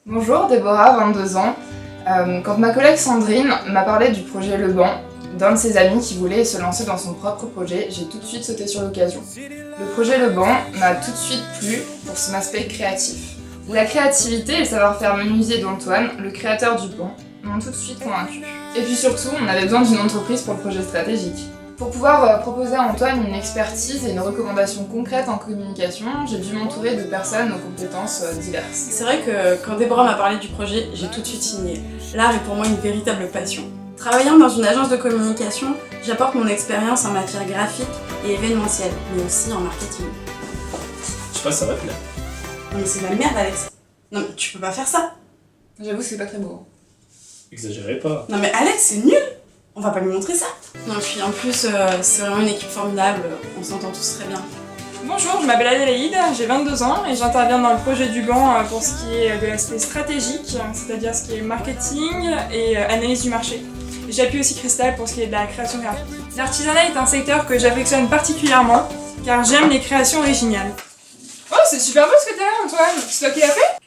Bonjour, Déborah, 22 ans. Quand ma collègue Sandrine m'a parlé du projet Le Banc, d'un de ses amis qui voulait se lancer dans son propre projet, j'ai tout de suite sauté sur l'occasion. Le projet Le Banc m'a tout de suite plu pour son aspect créatif. La créativité et le savoir-faire menuisier d'Antoine, le créateur du banc, m'ont tout de suite convaincu. Et puis surtout, on avait besoin d'une entreprise pour le projet stratégique. Pour pouvoir proposer à Antoine une expertise et une recommandation concrète en communication, j'ai dû m'entourer de personnes aux compétences diverses. C'est vrai que quand Déborah m'a parlé du projet, j'ai tout de suite signé. L'art est pour moi une véritable passion. Travaillant dans une agence de communication, j'apporte mon expérience en matière graphique et événementielle, mais aussi en marketing. Je sais pas, ça va te plaire. Non mais c'est de la merde, Alex. Non mais tu peux pas faire ça. J'avoue que c'est pas très beau. Exagérez pas. Non mais Alex, c'est nul. On va pas lui montrer ça. Non, puis en plus, c'est vraiment une équipe formidable. On s'entend tous très bien. Bonjour, je m'appelle Adélaïde, j'ai 22 ans et j'interviens dans le projet du banc pour ce qui est de l'aspect stratégique, c'est-à-dire ce qui est marketing et analyse du marché. J'appuie aussi Christelle pour ce qui est de la création graphique. L'artisanat est un secteur que j'affectionne particulièrement car j'aime les créations originales. Oh, c'est super beau ce que t'as là, Antoine! C'est toi qui l'as fait?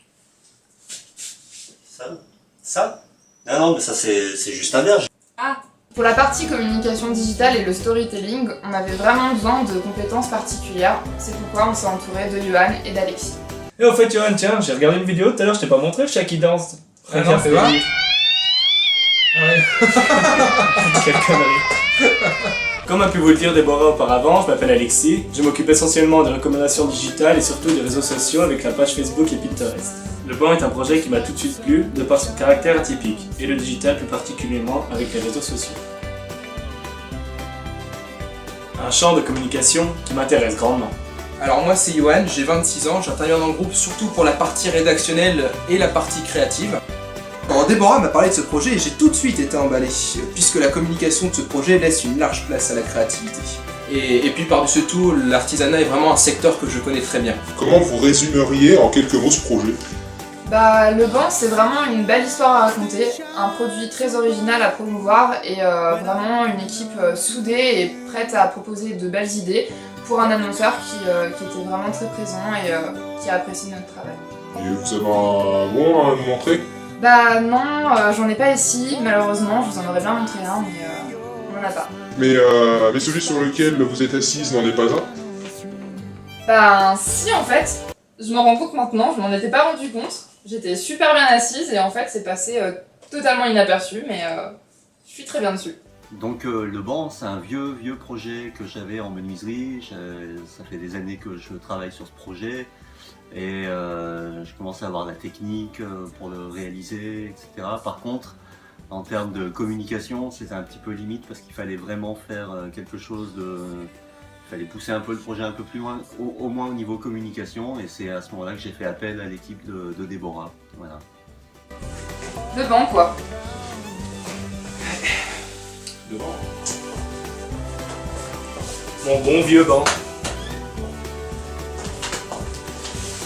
Ça? Non, mais ça c'est juste un verre. Ah! Pour la partie communication digitale et le storytelling, on avait vraiment besoin de compétences particulières. C'est pourquoi on s'est entouré de Johan et d'Alexis. Et au fait, Johan, tiens, j'ai regardé une vidéo tout à l'heure, je t'ai pas montré le chat qui danse. Ah non, c'est vrai. Quelle connerie. Comme a pu vous le dire Déborah auparavant, je m'appelle Alexis. Je m'occupe essentiellement des recommandations digitales et surtout des réseaux sociaux avec la page Facebook et Pinterest. Le banc est un projet qui m'a tout de suite plu de par son caractère atypique, et le digital plus particulièrement avec les réseaux sociaux. Un champ de communication qui m'intéresse grandement. Alors moi c'est Johan, j'ai 26 ans, j'interviens dans le groupe surtout pour la partie rédactionnelle et la partie créative. Quand Déborah m'a parlé de ce projet, j'ai tout de suite été emballé, puisque la communication de ce projet laisse une large place à la créativité. Et puis par-dessus tout, l'artisanat est vraiment un secteur que je connais très bien. Comment vous résumeriez en quelques mots ce projet? Bah, Le Banc, c'est vraiment une belle histoire à raconter, un produit très original à promouvoir et vraiment une équipe soudée et prête à proposer de belles idées pour un annonceur qui était vraiment très présent et qui a apprécié notre travail. Et vous avez un bon à nous montrer? Bah non, j'en ai pas ici, malheureusement, je vous en aurais bien montré un, mais on n'en a pas. Mais celui sur lequel vous êtes assise n'en est pas un? Bah si, en fait, je m'en rends compte maintenant, je m'en étais pas rendu compte. J'étais super bien assise et en fait c'est passé totalement inaperçu, mais je suis très bien dessus. Donc le banc, c'est un vieux projet que j'avais en menuiserie. Ça fait des années que je travaille sur ce projet et je commençais à avoir la technique pour le réaliser, etc. Par contre, en termes de communication, c'était un petit peu limite parce qu'il fallait vraiment faire quelque chose de... Il fallait pousser un peu le projet un peu plus loin, au moins au niveau communication, et c'est à ce moment-là que j'ai fait appel à l'équipe de Déborah. Voilà. Le Banc, quoi. Le banc. Mon bon vieux banc.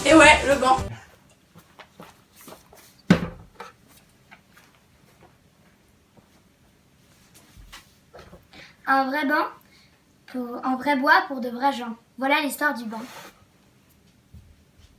Et ouais, le banc. Un vrai banc, en vrai bois pour de vrais gens. Voilà l'histoire du banc.